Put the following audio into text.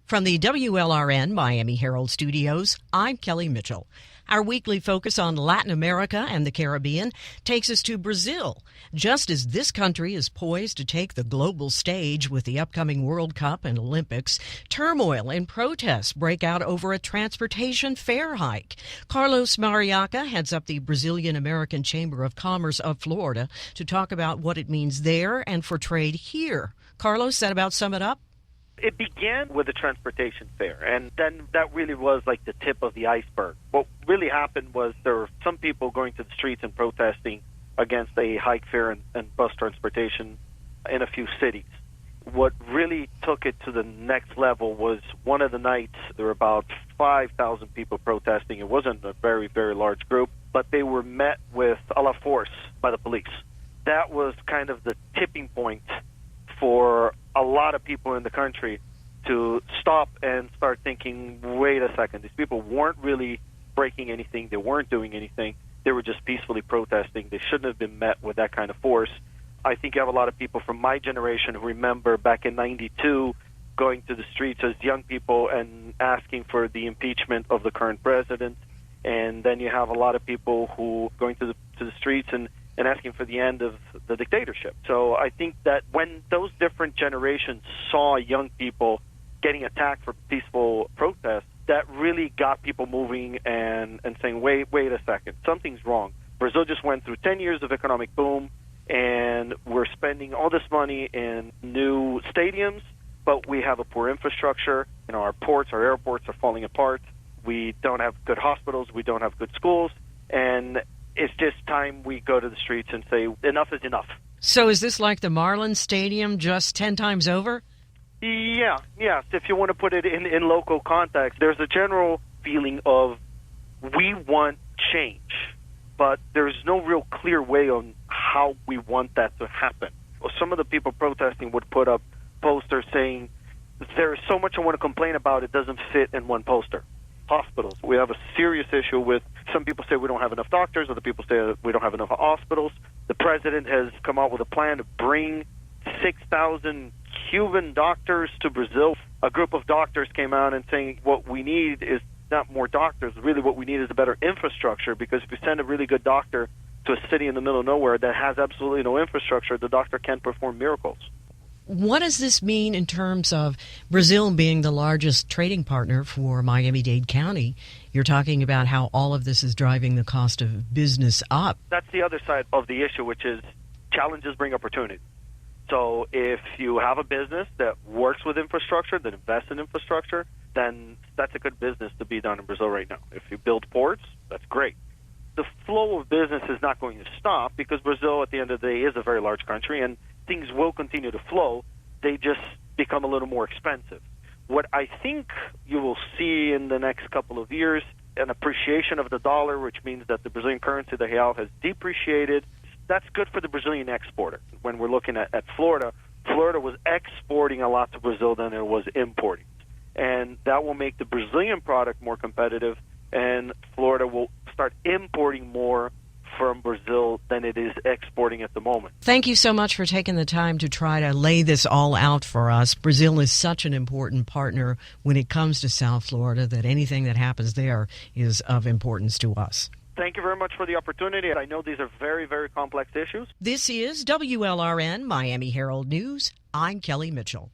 From the WLRN Miami Herald Studios, I'm Kelley Mitchell. Our weekly focus on Latin America and the Caribbean takes us to Brazil. Just as this country is poised to take the global stage with the upcoming World Cup and Olympics, turmoil and protests break out over a transportation fare hike. Carlos Mariaca heads up the Brazilian American Chamber of Commerce of Florida to talk about what it means there and for trade here. Carlos, that about sum it up? It began with the transportation fare, and then that really was like the tip of the iceberg. What really happened was there were some people going to the streets and protesting against a hike fare and bus transportation in a few cities. What really took it to the next level was one of the nights there were about 5,000 people protesting. It wasn't a very, very large group, but they were met with a la force by the police. That was kind of the tipping point for a lot of people in the country to stop and start thinking, wait a second, these people weren't really breaking anything, they weren't doing anything, they were just peacefully protesting, they shouldn't have been met with that kind of force. I think you have a lot of people from my generation who remember back in '92 going to the streets as young people and asking for the impeachment of the current president, and then you have a lot of people who going to the streets and asking for the end of the dictatorship. So I think that when those different generations saw young people getting attacked for peaceful protests, that really got people moving and saying, wait a second, something's wrong. Brazil just went through 10 years of economic boom, and we're spending all this money in new stadiums, but we have a poor infrastructure. Our ports, our airports are falling apart. We don't have good hospitals. We don't have good schools. And it's just time we go to the streets and say, enough is enough. So is this like the Marlins Stadium just 10 times over? Yes. If you want to put it in local context, there's a general feeling of we want change, but there's no real clear way on how we want that to happen. Well, some of the people protesting would put up posters saying, there's so much I want to complain about, it doesn't fit in one poster. Hospitals. We have a serious issue with, some people say we don't have enough doctors, other people say we don't have enough hospitals. The president has come out with a plan to bring 6,000 Cuban doctors to Brazil. A group of doctors came out and saying what we need is not more doctors. Really what we need is a better infrastructure, because if you send a really good doctor to a city in the middle of nowhere that has absolutely no infrastructure, the doctor can't perform miracles. What does this mean in terms of Brazil being the largest trading partner for Miami-Dade County? You're talking about how all of this is driving the cost of business up. That's the other side of the issue, which is challenges bring opportunity. So if you have a business that works with infrastructure, that invests in infrastructure, then that's a good business to be done in Brazil right now. If you build ports, that's great. The flow of business is not going to stop, because Brazil, at the end of the day, is a very large country, and things will continue to flow. They just become a little more expensive. What I think you will see in the next couple of years, an appreciation of the dollar, which means that the Brazilian currency, the real, has depreciated. That's good for the Brazilian exporter. When we're looking at Florida, Florida was exporting a lot to Brazil than it was importing. And that will make the Brazilian product more competitive, and Florida will start importing more from Brazil than it is exporting at the moment. Thank you so much for taking the time to try to lay this all out for us. Brazil is such an important partner when it comes to South Florida that anything that happens there is of importance to us. Thank you very much for the opportunity. I know these are very, very complex issues. This is WLRN Miami Herald News. I'm Kelley Mitchell.